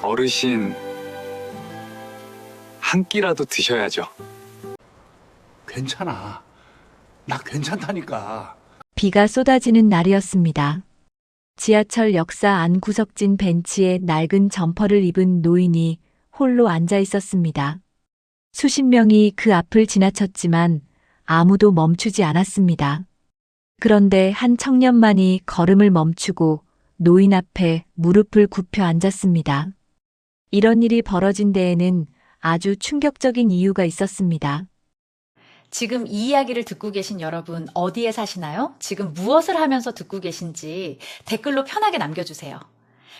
어르신 한 끼라도 드셔야죠. 괜찮아. 나 괜찮다니까. 비가 쏟아지는 날이었습니다. 지하철 역사 안 구석진 벤치에 낡은 점퍼를 입은 노인이 홀로 앉아 있었습니다. 수십 명이 그 앞을 지나쳤지만 아무도 멈추지 않았습니다. 그런데 한 청년만이 걸음을 멈추고 노인 앞에 무릎을 굽혀 앉았습니다. 이런 일이 벌어진 데에는 아주 충격적인 이유가 있었습니다. 지금 이 이야기를 듣고 계신 여러분 어디에 사시나요? 지금 무엇을 하면서 듣고 계신지 댓글로 편하게 남겨주세요.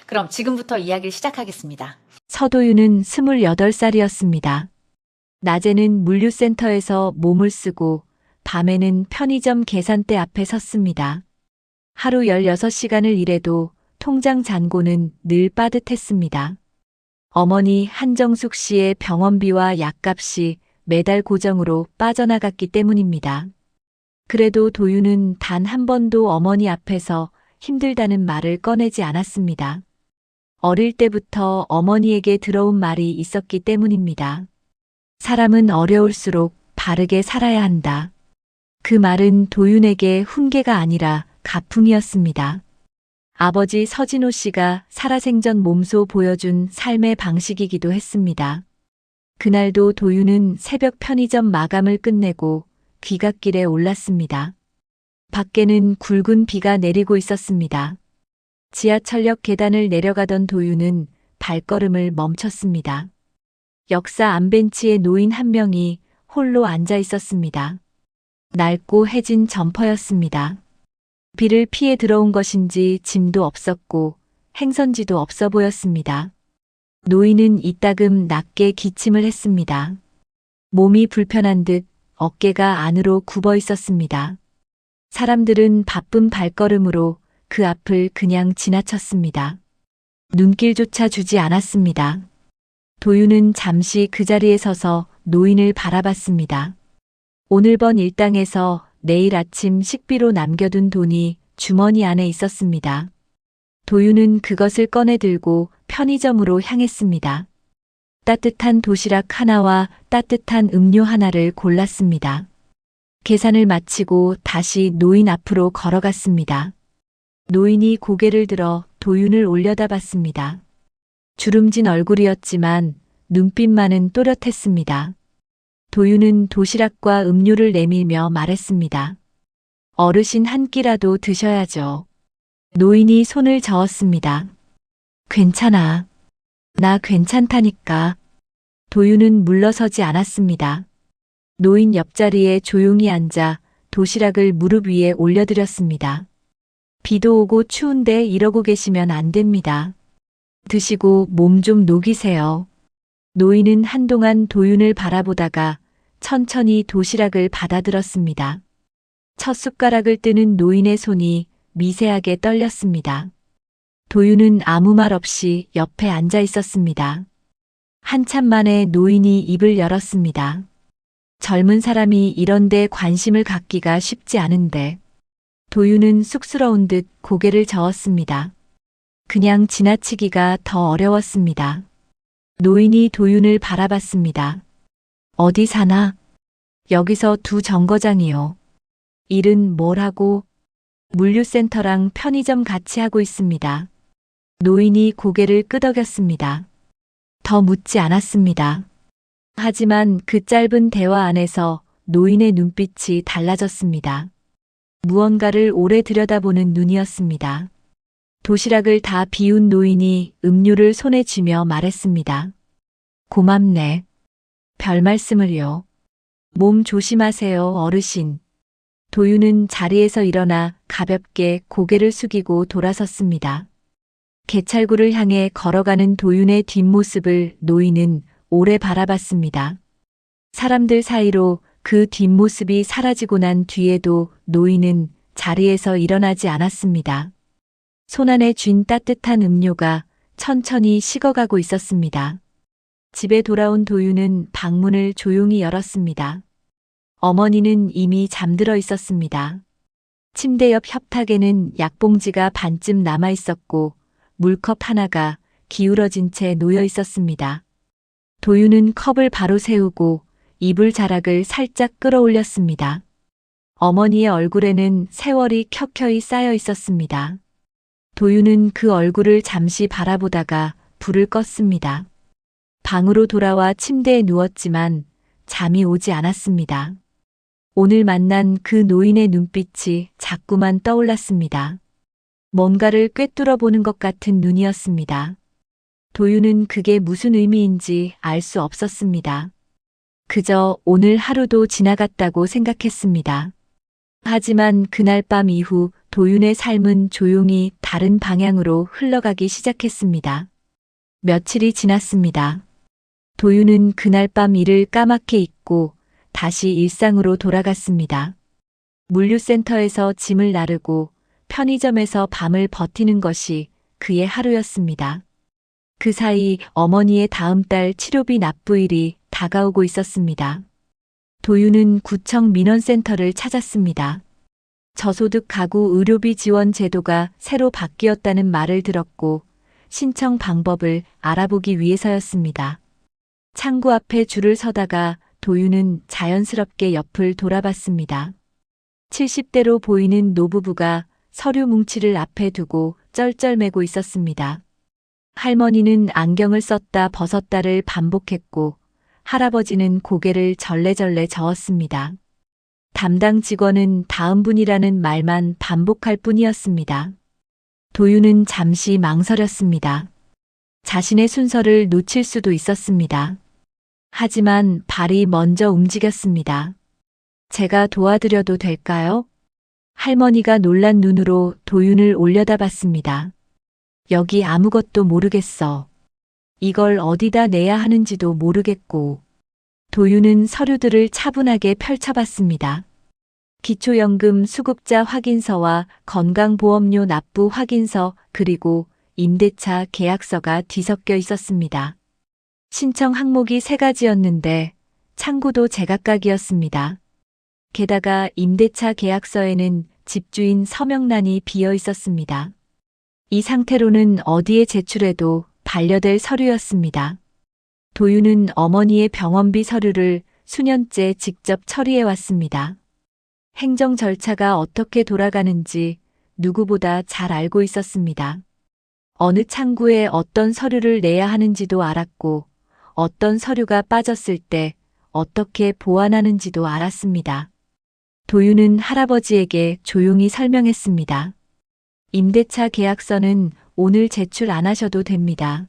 그럼 지금부터 이야기를 시작하겠습니다. 서도윤은 28살이었습니다. 낮에는 물류센터에서 몸을 쓰고 밤에는 편의점 계산대 앞에 섰습니다. 하루 16시간을 일해도 통장 잔고는 늘 빠듯했습니다. 어머니 한정숙 씨의 병원비와 약값이 매달 고정으로 빠져나갔기 때문입니다. 그래도 도윤은 단 한 번도 어머니 앞에서 힘들다는 말을 꺼내지 않았습니다. 어릴 때부터 어머니에게 들어온 말이 있었기 때문입니다. 사람은 어려울수록 바르게 살아야 한다. 그 말은 도윤에게 훈계가 아니라 가풍이었습니다. 아버지 서진호 씨가 살아생전 몸소 보여준 삶의 방식이기도 했습니다. 그날도 도윤은 새벽 편의점 마감을 끝내고 귀갓길에 올랐습니다. 밖에는 굵은 비가 내리고 있었습니다. 지하철역 계단을 내려가던 도윤은 발걸음을 멈췄습니다. 역사 안벤치에 노인 한 명이 홀로 앉아 있었습니다. 낡고 해진 점퍼였습니다. 비를 피해 들어온 것인지 짐도 없었고 행선지도 없어 보였습니다. 노인은 이따금 낮게 기침을 했습니다. 몸이 불편한 듯 어깨가 안으로 굽어 있었습니다. 사람들은 바쁜 발걸음으로 그 앞을 그냥 지나쳤습니다. 눈길조차 주지 않았습니다. 도윤은 잠시 그 자리에 서서 노인을 바라봤습니다. 오늘 번 일당에서 내일 아침 식비로 남겨둔 돈이 주머니 안에 있었습니다. 도윤은 그것을 꺼내 들고 편의점으로 향했습니다. 따뜻한 도시락 하나와 따뜻한 음료 하나를 골랐습니다. 계산을 마치고 다시 노인 앞으로 걸어갔습니다. 노인이 고개를 들어 도윤을 올려다봤습니다. 주름진 얼굴이었지만 눈빛만은 또렷했습니다. 도윤은 도시락과 음료를 내밀며 말했습니다. 어르신 한 끼라도 드셔야죠. 노인이 손을 저었습니다. 괜찮아. 나 괜찮다니까. 도윤은 물러서지 않았습니다. 노인 옆자리에 조용히 앉아 도시락을 무릎 위에 올려드렸습니다. 비도 오고 추운데 이러고 계시면 안 됩니다. 드시고 몸 좀 녹이세요. 노인은 한동안 도윤을 바라보다가 천천히 도시락을 받아들었습니다. 첫 숟가락을 뜨는 노인의 손이 미세하게 떨렸습니다. 도윤은 아무 말 없이 옆에 앉아 있었습니다. 한참 만에 노인이 입을 열었습니다. 젊은 사람이 이런데 관심을 갖기가 쉽지 않은데. 도윤은 쑥스러운 듯 고개를 저었습니다. 그냥 지나치기가 더 어려웠습니다. 노인이 도윤을 바라봤습니다. 어디 사나? 여기서 두 정거장이요. 일은 뭘 하고? 물류센터랑 편의점 같이 하고 있습니다. 노인이 고개를 끄덕였습니다. 더 묻지 않았습니다. 하지만 그 짧은 대화 안에서 노인의 눈빛이 달라졌습니다. 무언가를 오래 들여다보는 눈이었습니다. 도시락을 다 비운 노인이 음료를 손에 쥐며 말했습니다. 고맙네. 별 말씀을요. 몸 조심하세요, 어르신. 도윤은 자리에서 일어나 가볍게 고개를 숙이고 돌아섰습니다. 개찰구를 향해 걸어가는 도윤의 뒷모습을 노인은 오래 바라봤습니다. 사람들 사이로 그 뒷모습이 사라지고 난 뒤에도 노인은 자리에서 일어나지 않았습니다. 손안에 쥔 따뜻한 음료가 천천히 식어가고 있었습니다. 집에 돌아온 도윤은 방문을 조용히 열었습니다. 어머니는 이미 잠들어 있었습니다. 침대 옆 협탁에는 약봉지가 반쯤 남아 있었고 물컵 하나가 기울어진 채 놓여 있었습니다. 도윤은 컵을 바로 세우고 이불 자락을 살짝 끌어올렸습니다. 어머니의 얼굴에는 세월이 켜켜이 쌓여 있었습니다. 도윤은 그 얼굴을 잠시 바라보다가 불을 껐습니다. 방으로 돌아와 침대에 누웠지만 잠이 오지 않았습니다. 오늘 만난 그 노인의 눈빛이 자꾸만 떠올랐습니다. 뭔가를 꿰뚫어 보는 것 같은 눈이었습니다. 도윤은 그게 무슨 의미인지 알 수 없었습니다. 그저 오늘 하루도 지나갔다고 생각했습니다. 하지만 그날 밤 이후 도윤의 삶은 조용히 다른 방향으로 흘러가기 시작했습니다. 며칠이 지났습니다. 도윤은 그날 밤 일을 까맣게 잊고 다시 일상으로 돌아갔습니다. 물류센터에서 짐을 나르고 편의점에서 밤을 버티는 것이 그의 하루였습니다. 그 사이 어머니의 다음 달 치료비 납부일이 다가오고 있었습니다. 도윤은 구청 민원센터를 찾았습니다. 저소득 가구 의료비 지원 제도가 새로 바뀌었다는 말을 들었고 신청 방법을 알아보기 위해서였습니다. 창구 앞에 줄을 서다가 도윤은 자연스럽게 옆을 돌아봤습니다. 70대로 보이는 노부부가 서류 뭉치를 앞에 두고 쩔쩔매고 있었습니다. 할머니는 안경을 썼다 벗었다를 반복했고 할아버지는 고개를 절레절레 저었습니다. 담당 직원은 다음 분이라는 말만 반복할 뿐이었습니다. 도윤은 잠시 망설였습니다. 자신의 순서를 놓칠 수도 있었습니다. 하지만 발이 먼저 움직였습니다. 제가 도와드려도 될까요? 할머니가 놀란 눈으로 도윤을 올려다봤습니다. 여기 아무것도 모르겠어. 이걸 어디다 내야 하는지도 모르겠고. 도윤은 서류들을 차분하게 펼쳐봤습니다. 기초연금 수급자 확인서와 건강보험료 납부 확인서 그리고 임대차 계약서가 뒤섞여 있었습니다. 신청 항목이 3가지였는데 창구도 제각각이었습니다. 게다가 임대차 계약서에는 집주인 서명란이 비어 있었습니다. 이 상태로는 어디에 제출해도 반려될 서류였습니다. 도윤은 어머니의 병원비 서류를 수년째 직접 처리해 왔습니다. 행정 절차가 어떻게 돌아가는지 누구보다 잘 알고 있었습니다. 어느 창구에 어떤 서류를 내야 하는지도 알았고 어떤 서류가 빠졌을 때 어떻게 보완하는지도 알았습니다. 도윤은 할아버지에게 조용히 설명했습니다. 임대차 계약서는 오늘 제출 안 하셔도 됩니다.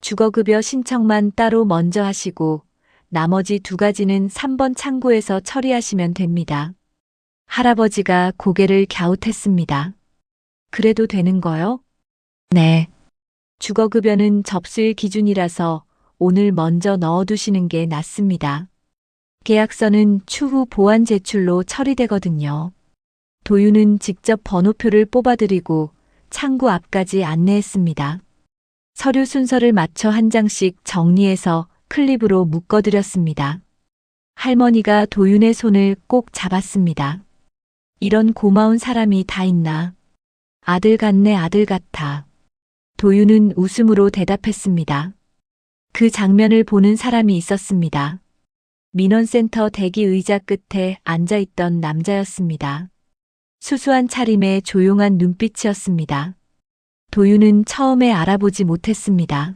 주거급여 신청만 따로 먼저 하시고 나머지 2가지는 3번 창구에서 처리하시면 됩니다. 할아버지가 고개를 갸웃했습니다. 그래도 되는 거요? 네. 주거급여는 접수일 기준이라서 오늘 먼저 넣어두시는 게 낫습니다. 계약서는 추후 보완 제출로 처리되거든요. 도윤은 직접 번호표를 뽑아드리고 창구 앞까지 안내했습니다. 서류 순서를 맞춰 한 장씩 정리해서 클립으로 묶어드렸습니다. 할머니가 도윤의 손을 꼭 잡았습니다. 이런 고마운 사람이 다 있나? 아들 같네 아들 같아. 도윤은 웃음으로 대답했습니다. 그 장면을 보는 사람이 있었습니다. 민원센터 대기 의자 끝에 앉아있던 남자였습니다. 수수한 차림에 조용한 눈빛이었습니다. 도윤은 처음에 알아보지 못했습니다.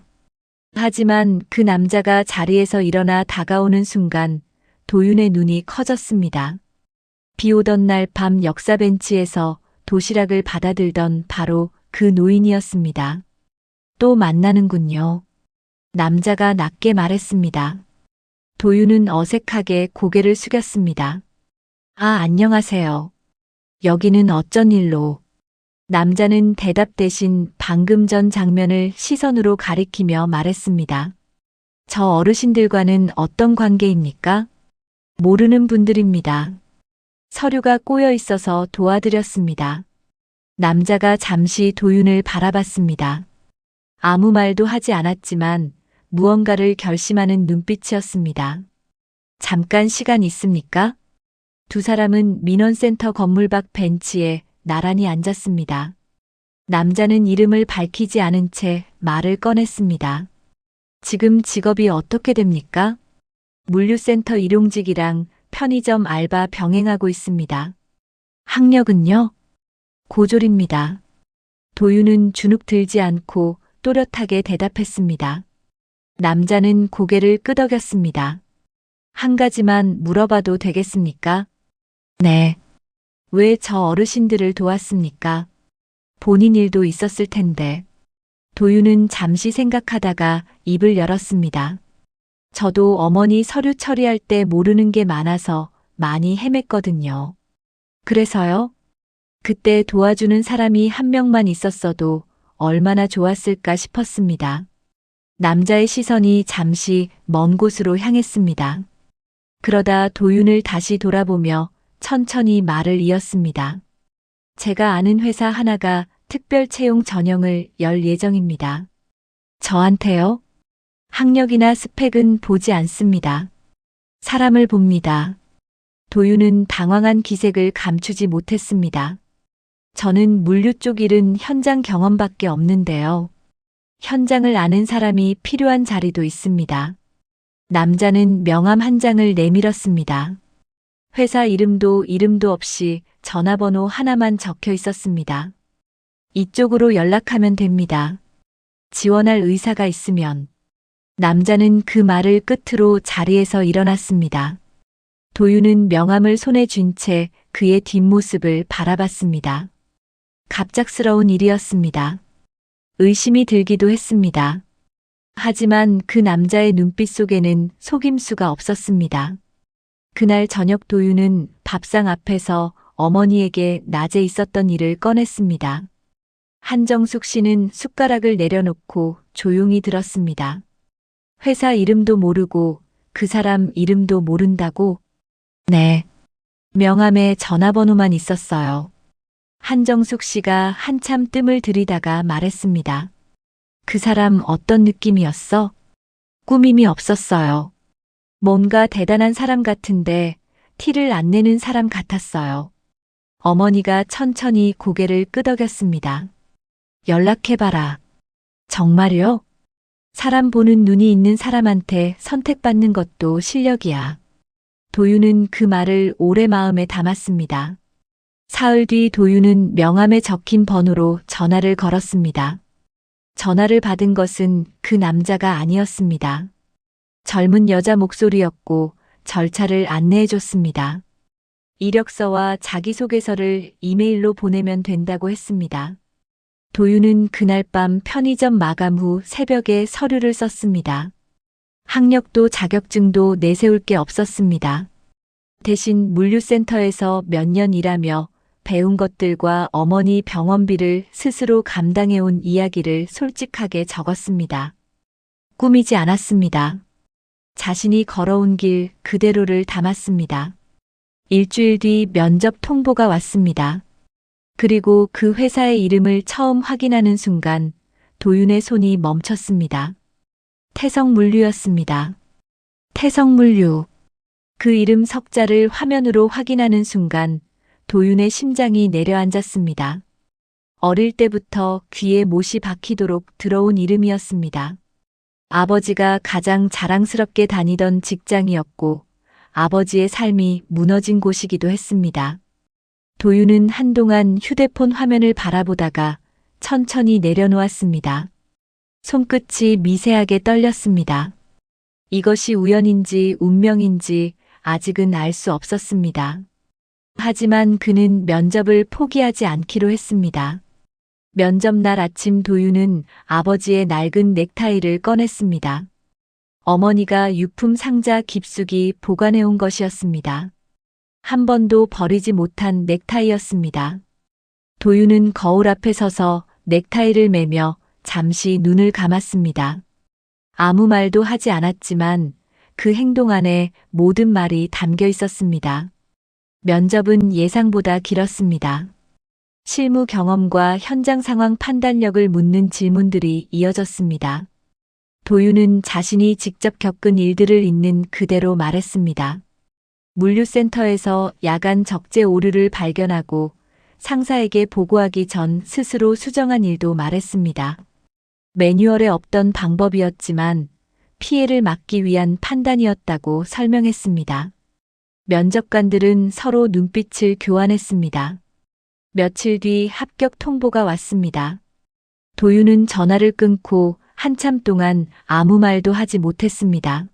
하지만 그 남자가 자리에서 일어나 다가오는 순간 도윤의 눈이 커졌습니다. 비 오던 날 밤 역사 벤치에서 도시락을 받아들던 바로 그 노인이었습니다. 또 만나는군요. 남자가 낮게 말했습니다. 도윤은 어색하게 고개를 숙였습니다. 아, 안녕하세요. 여기는 어쩐 일로? 남자는 대답 대신 방금 전 장면을 시선으로 가리키며 말했습니다. 저 어르신들과는 어떤 관계입니까? 모르는 분들입니다. 서류가 꼬여 있어서 도와드렸습니다. 남자가 잠시 도윤을 바라봤습니다. 아무 말도 하지 않았지만 무언가를 결심하는 눈빛이었습니다. 잠깐 시간 있습니까? 2 사람은 민원센터 건물 밖 벤치에 나란히 앉았습니다. 남자는 이름을 밝히지 않은 채 말을 꺼냈습니다. 지금 직업이 어떻게 됩니까? 물류센터 일용직이랑 편의점 알바 병행하고 있습니다. 학력은요? 고졸입니다. 도윤은 주눅 들지 않고 또렷하게 대답했습니다. 남자는 고개를 끄덕였습니다. 한 가지만 물어봐도 되겠습니까? 네. 왜 저 어르신들을 도왔습니까? 본인 일도 있었을 텐데. 도윤은 잠시 생각하다가 입을 열었습니다. 저도 어머니 서류 처리할 때 모르는 게 많아서 많이 헤맸거든요. 그래서요? 그때 도와주는 사람이 한 명만 있었어도 얼마나 좋았을까 싶었습니다. 남자의 시선이 잠시 먼 곳으로 향했습니다. 그러다 도윤을 다시 돌아보며 천천히 말을 이었습니다. 제가 아는 회사 하나가 특별 채용 전형을 열 예정입니다. 저한테요? 학력이나 스펙은 보지 않습니다. 사람을 봅니다. 도윤은 당황한 기색을 감추지 못했습니다. 저는 물류 쪽 일은 현장 경험밖에 없는데요. 현장을 아는 사람이 필요한 자리도 있습니다. 남자는 명함 한 장을 내밀었습니다. 회사 이름도 없이 전화번호 하나만 적혀 있었습니다. 이쪽으로 연락하면 됩니다. 지원할 의사가 있으면. 남자는 그 말을 끝으로 자리에서 일어났습니다. 도윤은 명함을 손에 쥔 채 그의 뒷모습을 바라봤습니다. 갑작스러운 일이었습니다. 의심이 들기도 했습니다. 하지만 그 남자의 눈빛 속에는 속임수가 없었습니다. 그날 저녁 도윤은 밥상 앞에서 어머니에게 낮에 있었던 일을 꺼냈습니다. 한정숙 씨는 숟가락을 내려놓고 조용히 들었습니다. 회사 이름도 모르고 그 사람 이름도 모른다고? 네. 명함에 전화번호만 있었어요. 한정숙 씨가 한참 뜸을 들이다가 말했습니다. 그 사람 어떤 느낌이었어? 꾸밈이 없었어요. 뭔가 대단한 사람 같은데 티를 안 내는 사람 같았어요. 어머니가 천천히 고개를 끄덕였습니다. 연락해봐라. 정말요? 사람 보는 눈이 있는 사람한테 선택받는 것도 실력이야. 도윤은 그 말을 오래 마음에 담았습니다. 사흘 뒤 도윤은 명함에 적힌 번호로 전화를 걸었습니다. 전화를 받은 것은 그 남자가 아니었습니다. 젊은 여자 목소리였고 절차를 안내해줬습니다. 이력서와 자기소개서를 이메일로 보내면 된다고 했습니다. 도윤은 그날 밤 편의점 마감 후 새벽에 서류를 썼습니다. 학력도 자격증도 내세울 게 없었습니다. 대신 물류센터에서 몇 년 일하며 배운 것들과 어머니 병원비를 스스로 감당해온 이야기를 솔직하게 적었습니다. 꾸미지 않았습니다. 자신이 걸어온 길 그대로를 담았습니다. 일주일 뒤 면접 통보가 왔습니다. 그리고 그 회사의 이름을 처음 확인하는 순간 도윤의 손이 멈췄습니다. 태성물류였습니다. 태성물류. 그 이름 석자를 화면으로 확인하는 순간 도윤의 심장이 내려앉았습니다. 어릴 때부터 귀에 못이 박히도록 들어온 이름이었습니다. 아버지가 가장 자랑스럽게 다니던 직장이었고 아버지의 삶이 무너진 곳이기도 했습니다. 도윤은 한동안 휴대폰 화면을 바라보다가 천천히 내려놓았습니다. 손끝이 미세하게 떨렸습니다. 이것이 우연인지 운명인지 아직은 알 수 없었습니다. 하지만 그는 면접을 포기하지 않기로 했습니다. 면접날 아침 도윤은 아버지의 낡은 넥타이를 꺼냈습니다. 어머니가 유품 상자 깊숙이 보관해온 것이었습니다. 한 번도 버리지 못한 넥타이였습니다. 도윤은 거울 앞에 서서 넥타이를 매며 잠시 눈을 감았습니다. 아무 말도 하지 않았지만 그 행동 안에 모든 말이 담겨 있었습니다. 면접은 예상보다 길었습니다. 실무 경험과 현장 상황 판단력을 묻는 질문들이 이어졌습니다. 도윤은 자신이 직접 겪은 일들을 있는 그대로 말했습니다. 물류센터에서 야간 적재 오류를 발견하고 상사에게 보고하기 전 스스로 수정한 일도 말했습니다. 매뉴얼에 없던 방법이었지만 피해를 막기 위한 판단이었다고 설명했습니다. 면접관들은 서로 눈빛을 교환했습니다. 며칠 뒤 합격 통보가 왔습니다. 도윤은 전화를 끊고 한참 동안 아무 말도 하지 못했습니다.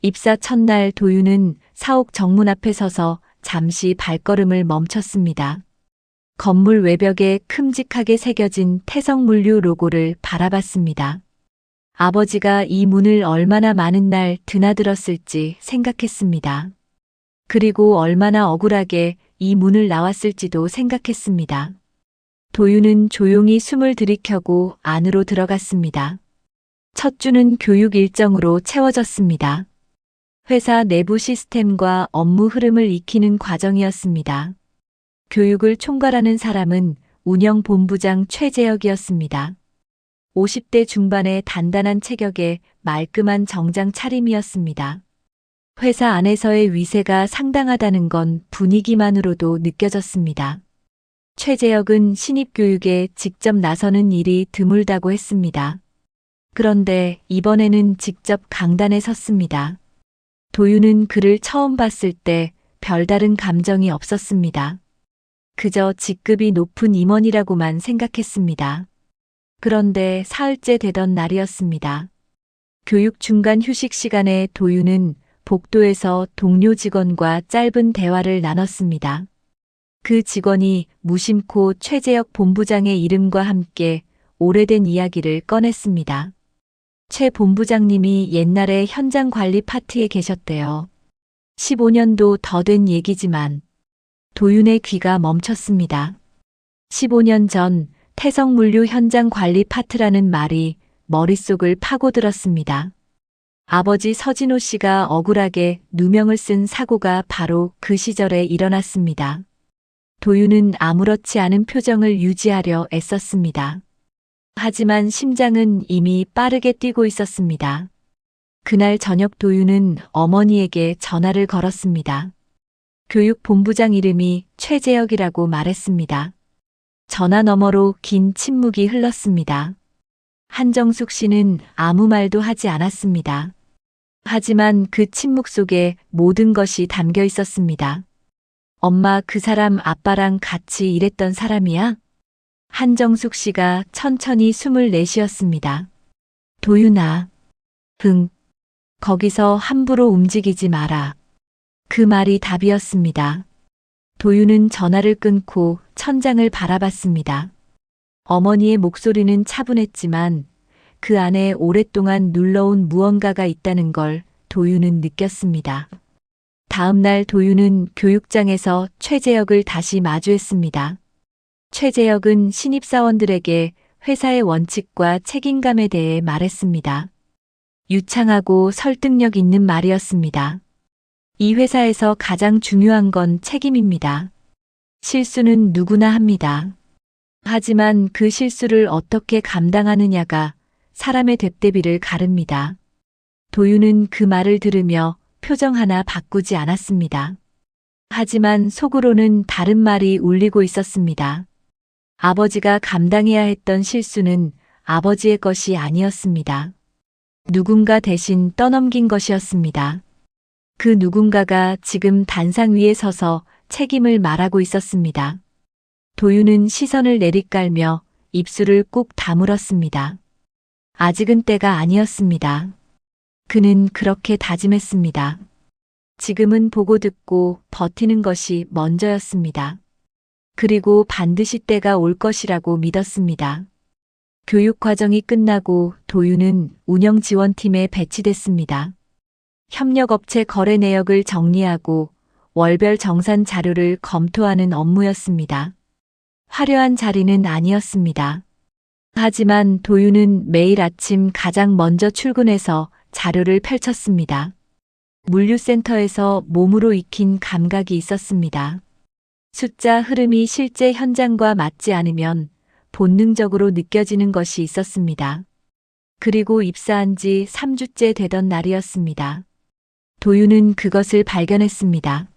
입사 첫날 도윤은 사옥 정문 앞에 서서 잠시 발걸음을 멈췄습니다. 건물 외벽에 큼직하게 새겨진 태성물류 로고를 바라봤습니다. 아버지가 이 문을 얼마나 많은 날 드나들었을지 생각했습니다. 그리고 얼마나 억울하게 이 문을 나왔을지도 생각했습니다. 도윤은 조용히 숨을 들이켜고 안으로 들어갔습니다. 첫 주는 교육 일정으로 채워졌습니다. 회사 내부 시스템과 업무 흐름을 익히는 과정이었습니다. 교육을 총괄하는 사람은 운영본부장 최재혁이었습니다. 50대 중반의 단단한 체격에 말끔한 정장 차림이었습니다. 회사 안에서의 위세가 상당하다는 건 분위기만으로도 느껴졌습니다. 최재혁은 신입교육에 직접 나서는 일이 드물다고 했습니다. 그런데 이번에는 직접 강단에 섰습니다. 도윤은 그를 처음 봤을 때 별다른 감정이 없었습니다. 그저 직급이 높은 임원이라고만 생각했습니다. 그런데 사흘째 되던 날이었습니다. 교육 중간 휴식 시간에 도윤은 복도에서 동료 직원과 짧은 대화를 나눴습니다. 그 직원이 무심코 최재혁 본부장의 이름과 함께 오래된 이야기를 꺼냈습니다. 최 본부장님이 옛날에 현장 관리 파트에 계셨대요. 15년도 더 된 얘기지만 도윤의 귀가 멈췄습니다. 15년 전 태성물류 현장 관리 파트라는 말이 머릿속을 파고들었습니다. 아버지 서진호 씨가 억울하게 누명을 쓴 사고가 바로 그 시절에 일어났습니다. 도윤은 아무렇지 않은 표정을 유지하려 애썼습니다. 하지만 심장은 이미 빠르게 뛰고 있었습니다. 그날 저녁 도윤은 어머니에게 전화를 걸었습니다. 교육본부장 이름이 최재혁이라고 말했습니다. 전화 너머로 긴 침묵이 흘렀습니다. 한정숙 씨는 아무 말도 하지 않았습니다. 하지만 그 침묵 속에 모든 것이 담겨 있었습니다. 엄마, 그 사람 아빠랑 같이 일했던 사람이야? 한정숙 씨가 천천히 숨을 내쉬었습니다. 도윤아. 응. 거기서 함부로 움직이지 마라. 그 말이 답이었습니다. 도윤은 전화를 끊고 천장을 바라봤습니다. 어머니의 목소리는 차분했지만 그 안에 오랫동안 눌러온 무언가가 있다는 걸 도윤은 느꼈습니다. 다음 날 도윤은 교육장에서 최재혁을 다시 마주했습니다. 최재혁은 신입사원들에게 회사의 원칙과 책임감에 대해 말했습니다. 유창하고 설득력 있는 말이었습니다. 이 회사에서 가장 중요한 건 책임입니다. 실수는 누구나 합니다. 하지만 그 실수를 어떻게 감당하느냐가 사람의 뎁대비를 가릅니다. 도윤은 그 말을 들으며 표정 하나 바꾸지 않았습니다. 하지만 속으로는 다른 말이 울리고 있었습니다. 아버지가 감당해야 했던 실수는 아버지의 것이 아니었습니다. 누군가 대신 떠넘긴 것이었습니다. 그 누군가가 지금 단상 위에 서서 책임을 말하고 있었습니다. 도윤은 시선을 내리깔며 입술을 꾹 다물었습니다. 아직은 때가 아니었습니다. 그는 그렇게 다짐했습니다. 지금은 보고 듣고 버티는 것이 먼저였습니다. 그리고 반드시 때가 올 것이라고 믿었습니다. 교육 과정이 끝나고 도윤은 운영지원팀에 배치됐습니다. 협력업체 거래 내역을 정리하고 월별 정산 자료를 검토하는 업무였습니다. 화려한 자리는 아니었습니다. 하지만 도윤은 매일 아침 가장 먼저 출근해서 자료를 펼쳤습니다. 물류센터에서 몸으로 익힌 감각이 있었습니다. 숫자 흐름이 실제 현장과 맞지 않으면 본능적으로 느껴지는 것이 있었습니다. 그리고 입사한 지 3주째 되던 날이었습니다. 도윤은 그것을 발견했습니다.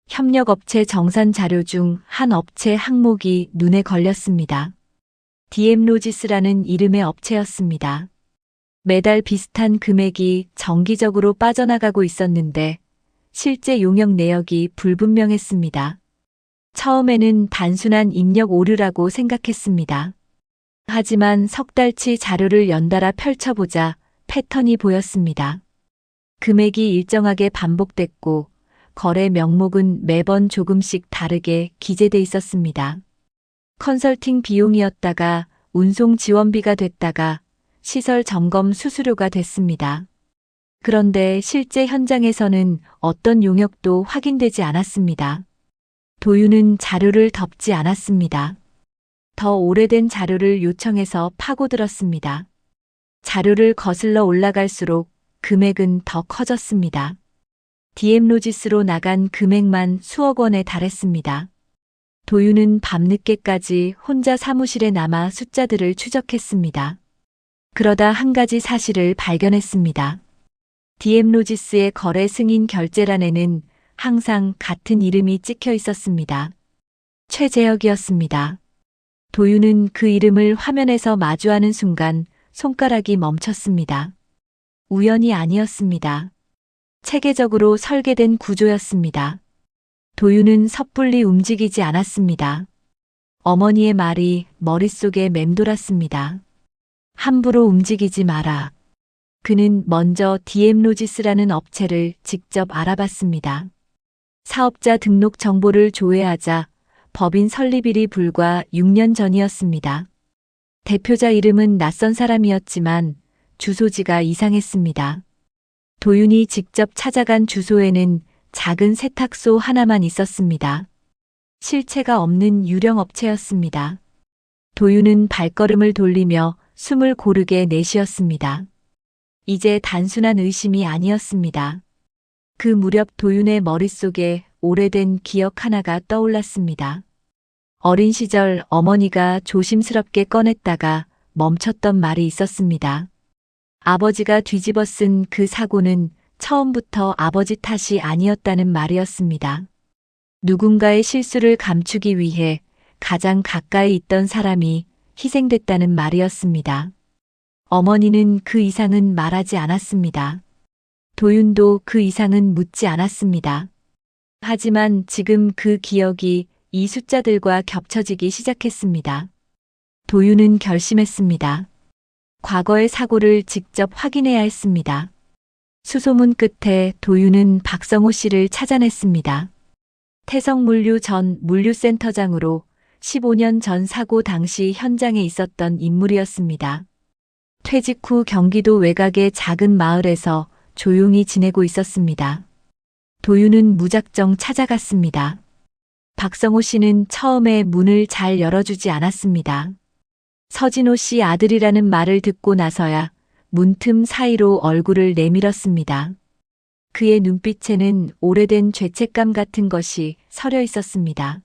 협력업체 정산 자료 중 한 업체 항목이 눈에 걸렸습니다. DM로지스라는 이름의 업체였습니다. 매달 비슷한 금액이 정기적으로 빠져나가고 있었는데 실제 용역 내역이 불분명했습니다. 처음에는 단순한 입력 오류라고 생각했습니다. 하지만 석 달치 자료를 연달아 펼쳐보자 패턴이 보였습니다. 금액이 일정하게 반복됐고 거래 명목은 매번 조금씩 다르게 기재돼 있었습니다. 컨설팅 비용이었다가 운송 지원비가 됐다가 시설 점검 수수료가 됐습니다. 그런데 실제 현장에서는 어떤 용역도 확인되지 않았습니다. 도윤은 자료를 덮지 않았습니다. 더 오래된 자료를 요청해서 파고들었습니다. 자료를 거슬러 올라갈수록 금액은 더 커졌습니다. DM로지스로 나간 금액만 수억 원에 달했습니다. 도윤은 밤늦게까지 혼자 사무실에 남아 숫자들을 추적했습니다. 그러다 한 가지 사실을 발견했습니다. DM로지스의 거래 승인 결제란에는 항상 같은 이름이 찍혀 있었습니다. 최재혁이었습니다. 도윤은 그 이름을 화면에서 마주하는 순간 손가락이 멈췄습니다. 우연이 아니었습니다. 체계적으로 설계된 구조였습니다. 도윤은 섣불리 움직이지 않았습니다. 어머니의 말이 머릿속에 맴돌았습니다. 함부로 움직이지 마라. 그는 먼저 DM로지스라는 업체를 직접 알아봤습니다. 사업자 등록 정보를 조회하자 법인 설립일이 불과 6년 전이었습니다. 대표자 이름은 낯선 사람이었지만 주소지가 이상했습니다. 도윤이 직접 찾아간 주소에는 작은 세탁소 하나만 있었습니다. 실체가 없는 유령 업체였습니다. 도윤은 발걸음을 돌리며 숨을 고르게 내쉬었습니다. 이제 단순한 의심이 아니었습니다. 그 무렵 도윤의 머릿속에 오래된 기억 하나가 떠올랐습니다. 어린 시절 어머니가 조심스럽게 꺼냈다가 멈췄던 말이 있었습니다. 아버지가 뒤집어 쓴 그 사고는 처음부터 아버지 탓이 아니었다는 말이었습니다. 누군가의 실수를 감추기 위해 가장 가까이 있던 사람이 희생됐다는 말이었습니다. 어머니는 그 이상은 말하지 않았습니다. 도윤도 그 이상은 묻지 않았습니다. 하지만 지금 그 기억이 이 숫자들과 겹쳐지기 시작했습니다. 도윤은 결심했습니다. 과거의 사고를 직접 확인해야 했습니다. 수소문 끝에 도윤은 박성호 씨를 찾아냈습니다. 태성물류 전 물류센터장으로 15년 전 사고 당시 현장에 있었던 인물이었습니다. 퇴직 후 경기도 외곽의 작은 마을에서 조용히 지내고 있었습니다. 도윤은 무작정 찾아갔습니다. 박성호 씨는 처음에 문을 잘 열어주지 않았습니다. 서진호 씨 아들이라는 말을 듣고 나서야 문틈 사이로 얼굴을 내밀었습니다. 그의 눈빛에는 오래된 죄책감 같은 것이 서려 있었습니다.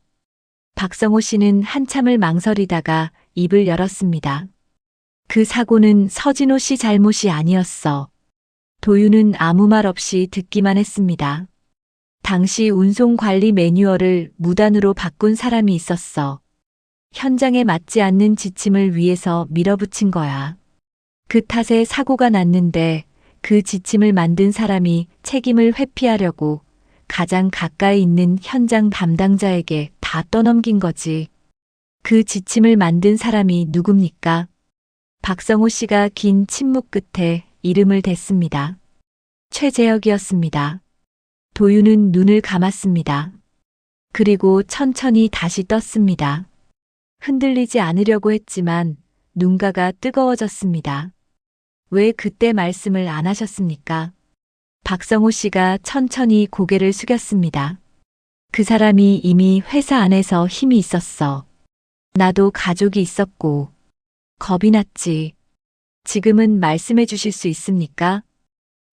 박성호 씨는 한참을 망설이다가 입을 열었습니다. 그 사고는 서진호 씨 잘못이 아니었어. 도윤은 아무 말 없이 듣기만 했습니다. 당시 운송관리 매뉴얼을 무단으로 바꾼 사람이 있었어. 현장에 맞지 않는 지침을 위해서 밀어붙인 거야. 그 탓에 사고가 났는데 그 지침을 만든 사람이 책임을 회피하려고 가장 가까이 있는 현장 담당자에게 다 떠넘긴 거지. 그 지침을 만든 사람이 누굽니까? 박성호 씨가 긴 침묵 끝에 이름을 댔습니다. 최재혁이었습니다. 도윤은 눈을 감았습니다. 그리고 천천히 다시 떴습니다. 흔들리지 않으려고 했지만 눈가가 뜨거워졌습니다. 왜 그때 말씀을 안 하셨습니까? 박성호 씨가 천천히 고개를 숙였습니다. 그 사람이 이미 회사 안에서 힘이 있었어. 나도 가족이 있었고 겁이 났지. 지금은 말씀해 주실 수 있습니까?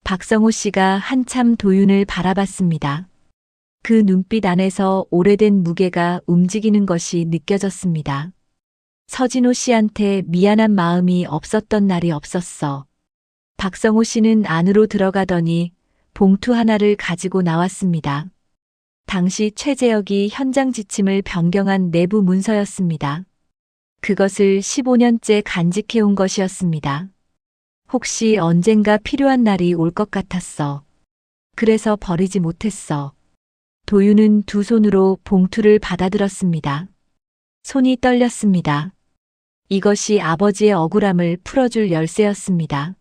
박성호 씨가 한참 도윤을 바라봤습니다. 그 눈빛 안에서 오래된 무게가 움직이는 것이 느껴졌습니다. 서진호 씨한테 미안한 마음이 없었던 날이 없었어. 박성호 씨는 안으로 들어가더니 봉투 하나를 가지고 나왔습니다. 당시 최재혁이 현장 지침을 변경한 내부 문서였습니다. 그것을 15년째 간직해온 것이었습니다. 혹시 언젠가 필요한 날이 올 것 같았어. 그래서 버리지 못했어. 도윤은 두 손으로 봉투를 받아들었습니다. 손이 떨렸습니다. 이것이 아버지의 억울함을 풀어줄 열쇠였습니다.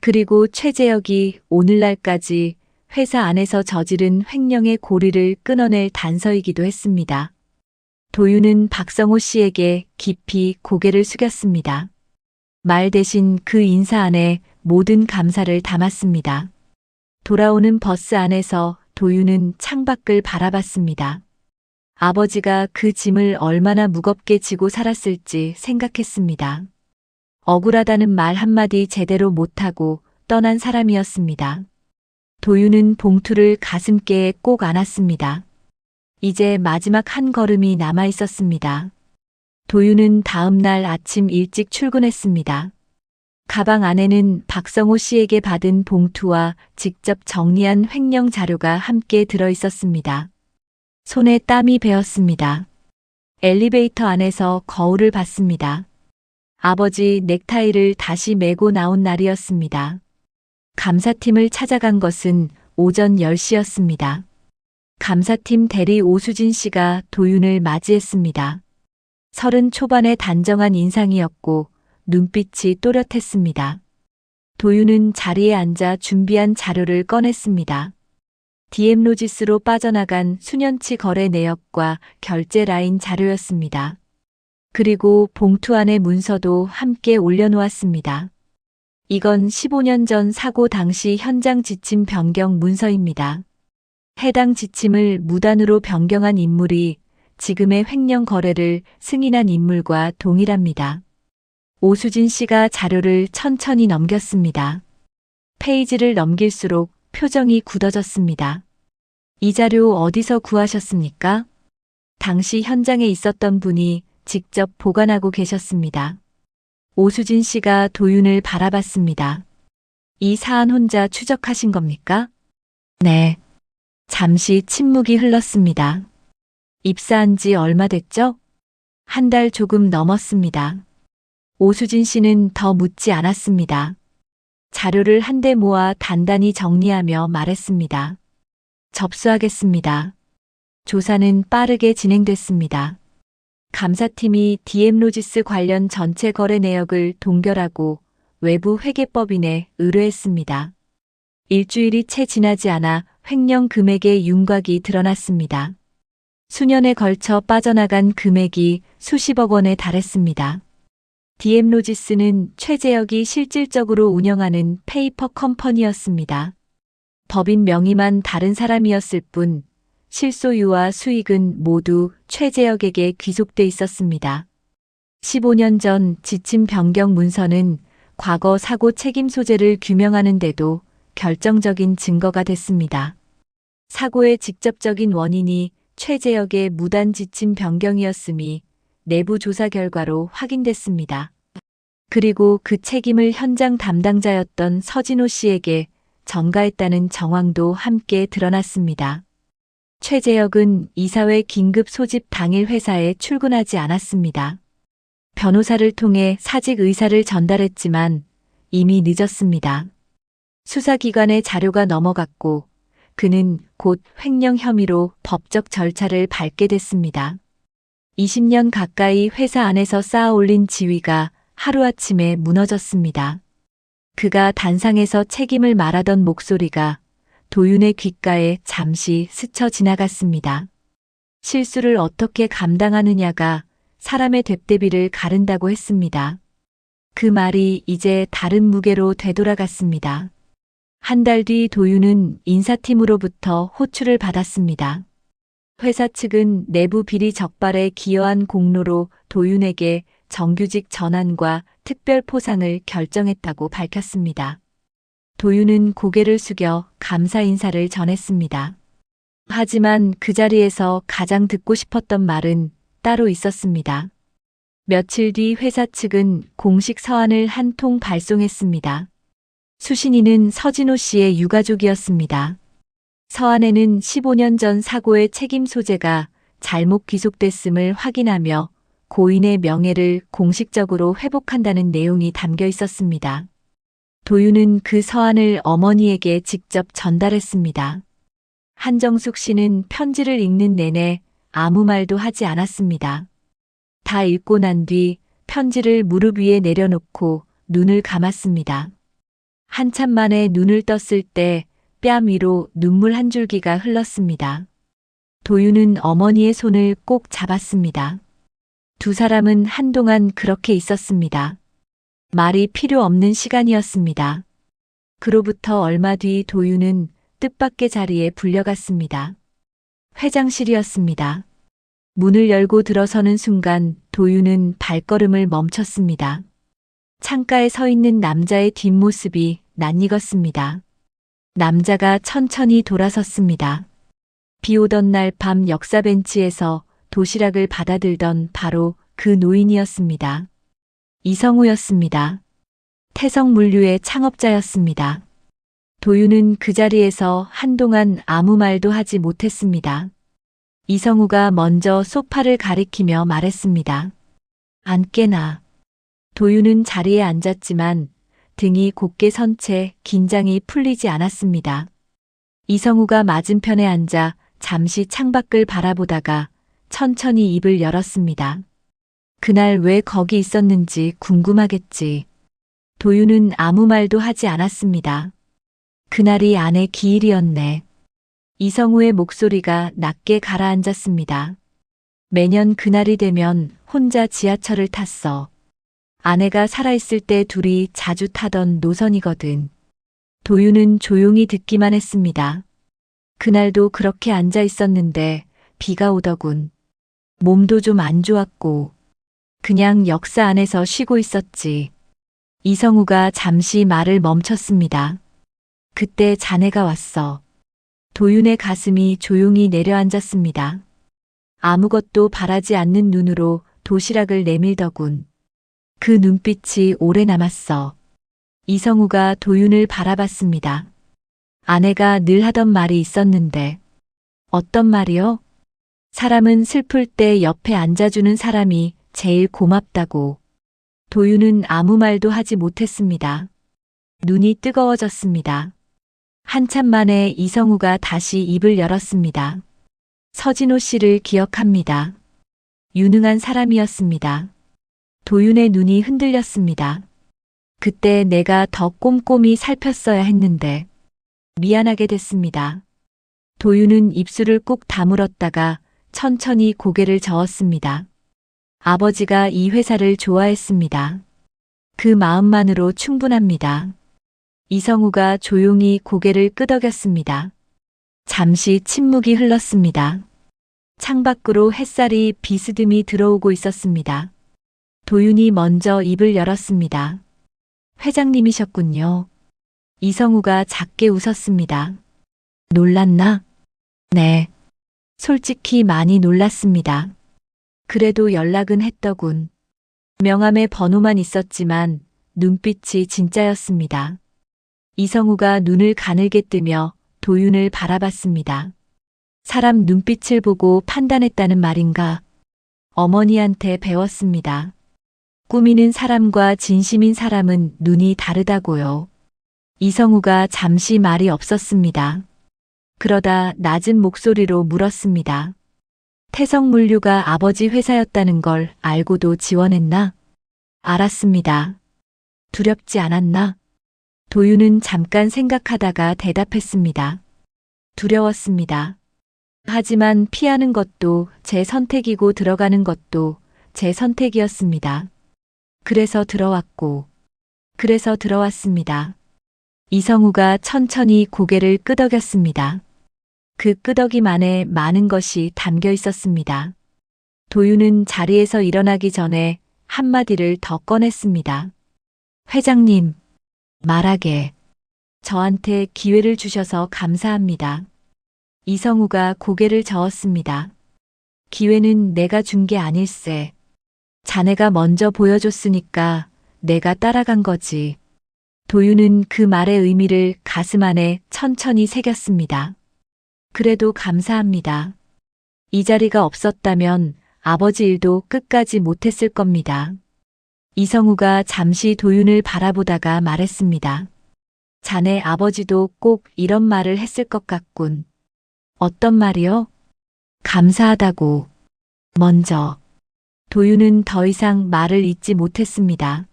그리고 최재혁이 오늘날까지 회사 안에서 저지른 횡령의 고리를 끊어낼 단서이기도 했습니다. 도윤은 박성호 씨에게 깊이 고개를 숙였습니다. 말 대신 그 인사 안에 모든 감사를 담았습니다. 돌아오는 버스 안에서 도윤은 창밖을 바라봤습니다. 아버지가 그 짐을 얼마나 무겁게 지고 살았을지 생각했습니다. 억울하다는 말 한마디 제대로 못하고 떠난 사람이었습니다. 도윤은 봉투를 가슴께에 꼭 안았습니다. 이제 마지막 한 걸음이 남아 있었습니다. 도윤은 다음 날 아침 일찍 출근했습니다. 가방 안에는 박성호 씨에게 받은 봉투와 직접 정리한 횡령 자료가 함께 들어 있었습니다. 손에 땀이 배었습니다. 엘리베이터 안에서 거울을 봤습니다. 아버지 넥타이를 다시 메고 나온 날이었습니다. 감사팀을 찾아간 것은 오전 10시였습니다. 감사팀 대리 오수진 씨가 도윤을 맞이했습니다. 30 초반의 단정한 인상이었고 눈빛이 또렷했습니다. 도윤은 자리에 앉아 준비한 자료를 꺼냈습니다. DM로지스로 빠져나간 수년치 거래 내역과 결제 라인 자료였습니다. 그리고 봉투 안의 문서도 함께 올려놓았습니다. 이건 15년 전 사고 당시 현장 지침 변경 문서입니다. 해당 지침을 무단으로 변경한 인물이 지금의 횡령 거래를 승인한 인물과 동일합니다. 오수진 씨가 자료를 천천히 넘겼습니다. 페이지를 넘길수록 표정이 굳어졌습니다. 이 자료 어디서 구하셨습니까? 당시 현장에 있었던 분이 직접 보관하고 계셨습니다. 오수진 씨가 도윤을 바라봤습니다. 이 사안 혼자 추적하신 겁니까? 네. 잠시 침묵이 흘렀습니다. 입사한 지 얼마 됐죠? 한 달 조금 넘었습니다. 오수진 씨는 더 묻지 않았습니다. 자료를 한데 모아 단단히 정리하며 말했습니다. 접수하겠습니다. 조사는 빠르게 진행됐습니다. 감사팀이 DM로지스 관련 전체 거래 내역을 동결하고 외부 회계법인에 의뢰했습니다. 일주일이 채 지나지 않아 횡령 금액의 윤곽이 드러났습니다. 수년에 걸쳐 빠져나간 금액이 수십억 원에 달했습니다. DM로지스는 최재혁이 실질적으로 운영하는 페이퍼 컴퍼니였습니다. 법인 명의만 다른 사람이었을 뿐 실소유와 수익은 모두 최재혁에게 귀속돼 있었습니다. 15년 전 지침 변경 문서는 과거 사고 책임 소재를 규명하는 데도 결정적인 증거가 됐습니다. 사고의 직접적인 원인이 최재혁의 무단 지침 변경이었음이 내부 조사 결과로 확인됐습니다. 그리고 그 책임을 현장 담당자였던 서진호 씨에게 전가했다는 정황도 함께 드러났습니다. 최재혁은 이사회 긴급 소집 당일 회사에 출근하지 않았습니다. 변호사를 통해 사직 의사를 전달했지만 이미 늦었습니다. 수사기관의 자료가 넘어갔고 그는 곧 횡령 혐의로 법적 절차를 밟게 됐습니다. 20년 가까이 회사 안에서 쌓아올린 지위가 하루아침에 무너졌습니다. 그가 단상에서 책임을 말하던 목소리가 도윤의 귓가에 잠시 스쳐 지나갔습니다. 실수를 어떻게 감당하느냐가 사람의 뎁대비를 가른다고 했습니다. 그 말이 이제 다른 무게로 되돌아갔습니다. 한 달 뒤 도윤은 인사팀으로부터 호출을 받았습니다. 회사 측은 내부 비리 적발에 기여한 공로로 도윤에게 정규직 전환과 특별 포상을 결정했다고 밝혔습니다. 도윤은 고개를 숙여 감사 인사를 전했습니다. 하지만 그 자리에서 가장 듣고 싶었던 말은 따로 있었습니다. 며칠 뒤 회사 측은 공식 서한을 한 통 발송했습니다. 수신인은 서진호 씨의 유가족이었습니다. 서한에는 15년 전 사고의 책임 소재가 잘못 귀속됐음을 확인하며 고인의 명예를 공식적으로 회복한다는 내용이 담겨 있었습니다. 도윤은 그 서한을 어머니에게 직접 전달했습니다. 한정숙 씨는 편지를 읽는 내내 아무 말도 하지 않았습니다. 다 읽고 난 뒤 편지를 무릎 위에 내려놓고 눈을 감았습니다. 한참 만에 눈을 떴을 때 뺨 위로 눈물 한 줄기가 흘렀습니다. 도윤은 어머니의 손을 꼭 잡았습니다. 두 사람은 한동안 그렇게 있었습니다. 말이 필요 없는 시간이었습니다. 그로부터 얼마 뒤 도윤은 뜻밖의 자리에 불려갔습니다. 회장실이었습니다. 문을 열고 들어서는 순간 도윤은 발걸음을 멈췄습니다. 창가에 서 있는 남자의 뒷모습이 낯익었습니다. 남자가 천천히 돌아섰습니다. 비 오던 날 밤 역사 벤치에서 도시락을 받아들던 바로 그 노인이었습니다. 이성우였습니다. 태성물류의 창업자였습니다. 도윤은 그 자리에서 한동안 아무 말도 하지 못했습니다. 이성우가 먼저 소파를 가리키며 말했습니다. 앉게나. 도윤은 자리에 앉았지만 등이 곧게 선 채 긴장이 풀리지 않았습니다. 이성우가 맞은편에 앉아 잠시 창밖을 바라보다가 천천히 입을 열었습니다. 그날 왜 거기 있었는지 궁금하겠지. 도윤은 아무 말도 하지 않았습니다. 그날이 아내 기일이었네. 이성우의 목소리가 낮게 가라앉았습니다. 매년 그날이 되면 혼자 지하철을 탔어. 아내가 살아있을 때 둘이 자주 타던 노선이거든. 도윤은 조용히 듣기만 했습니다. 그날도 그렇게 앉아 있었는데 비가 오더군. 몸도 좀 안 좋았고 그냥 역사 안에서 쉬고 있었지. 이성우가 잠시 말을 멈췄습니다. 그때 자네가 왔어. 도윤의 가슴이 조용히 내려앉았습니다. 아무것도 바라지 않는 눈으로 도시락을 내밀더군. 그 눈빛이 오래 남았어. 이성우가 도윤을 바라봤습니다. 아내가 늘 하던 말이 있었는데. 어떤 말이요? 사람은 슬플 때 옆에 앉아주는 사람이 제일 고맙다고. 도윤은 아무 말도 하지 못했습니다. 눈이 뜨거워졌습니다. 한참 만에 이성우가 다시 입을 열었습니다. 서진호 씨를 기억합니다. 유능한 사람이었습니다. 도윤의 눈이 흔들렸습니다. 그때 내가 더 꼼꼼히 살폈어야 했는데 미안하게 됐습니다. 도윤은 입술을 꾹 다물었다가 천천히 고개를 저었습니다. 아버지가 이 회사를 좋아했습니다. 그 마음만으로 충분합니다. 이성우가 조용히 고개를 끄덕였습니다. 잠시 침묵이 흘렀습니다. 창밖으로 햇살이 비스듬히 들어오고 있었습니다. 도윤이 먼저 입을 열었습니다. 회장님이셨군요. 이성우가 작게 웃었습니다. 놀랐나? 네. 솔직히 많이 놀랐습니다. 그래도 연락은 했더군. 명함에 번호만 있었지만 눈빛이 진짜였습니다. 이성우가 눈을 가늘게 뜨며 도윤을 바라봤습니다. 사람 눈빛을 보고 판단했다는 말인가? 어머니한테 배웠습니다. 꾸미는 사람과 진심인 사람은 눈이 다르다고요. 이성우가 잠시 말이 없었습니다. 그러다 낮은 목소리로 물었습니다. 태성물류가 아버지 회사였다는 걸 알고도 지원했나? 알았습니다. 두렵지 않았나? 도윤은 잠깐 생각하다가 대답했습니다. 두려웠습니다. 하지만 피하는 것도 제 선택이고 들어가는 것도 제 선택이었습니다. 그래서 들어왔고, 그래서 들어왔습니다. 이성우가 천천히 고개를 끄덕였습니다. 그 끄덕임 안에 많은 것이 담겨 있었습니다. 도윤은 자리에서 일어나기 전에 한마디를 더 꺼냈습니다. 회장님, 말하게. 저한테 기회를 주셔서 감사합니다. 이성우가 고개를 저었습니다. 기회는 내가 준 게 아닐세. 자네가 먼저 보여줬으니까 내가 따라간 거지. 도윤은 그 말의 의미를 가슴 안에 천천히 새겼습니다. 그래도 감사합니다. 이 자리가 없었다면 아버지 일도 끝까지 못했을 겁니다. 이성우가 잠시 도윤을 바라보다가 말했습니다. 자네 아버지도 꼭 이런 말을 했을 것 같군. 어떤 말이요? 감사하다고. 먼저. 도윤은 더 이상 말을 잇지 못했습니다.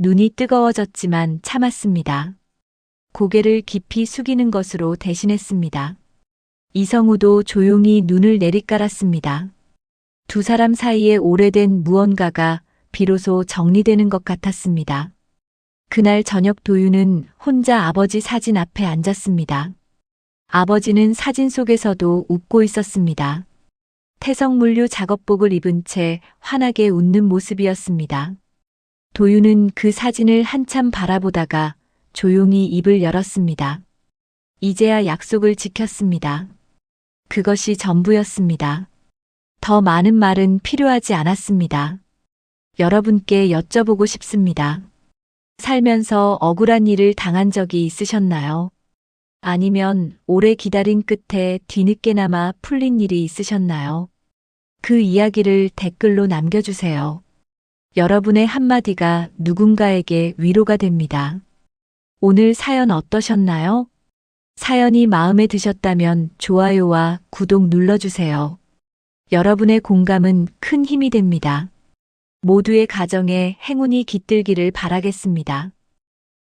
눈이 뜨거워졌지만 참았습니다. 고개를 깊이 숙이는 것으로 대신했습니다. 이성우도 조용히 눈을 내리깔았습니다. 두 사람 사이에 오래된 무언가가 비로소 정리되는 것 같았습니다. 그날 저녁 도윤은 혼자 아버지 사진 앞에 앉았습니다. 아버지는 사진 속에서도 웃고 있었습니다. 태성물류 작업복을 입은 채 환하게 웃는 모습이었습니다. 도윤은 그 사진을 한참 바라보다가 조용히 입을 열었습니다. 이제야 약속을 지켰습니다. 그것이 전부였습니다. 더 많은 말은 필요하지 않았습니다. 여러분께 여쭤보고 싶습니다. 살면서 억울한 일을 당한 적이 있으셨나요? 아니면 오래 기다린 끝에 뒤늦게나마 풀린 일이 있으셨나요? 그 이야기를 댓글로 남겨주세요. 여러분의 한마디가 누군가에게 위로가 됩니다. 오늘 사연 어떠셨나요? 사연이 마음에 드셨다면 좋아요와 구독 눌러주세요. 여러분의 공감은 큰 힘이 됩니다. 모두의 가정에 행운이 깃들기를 바라겠습니다.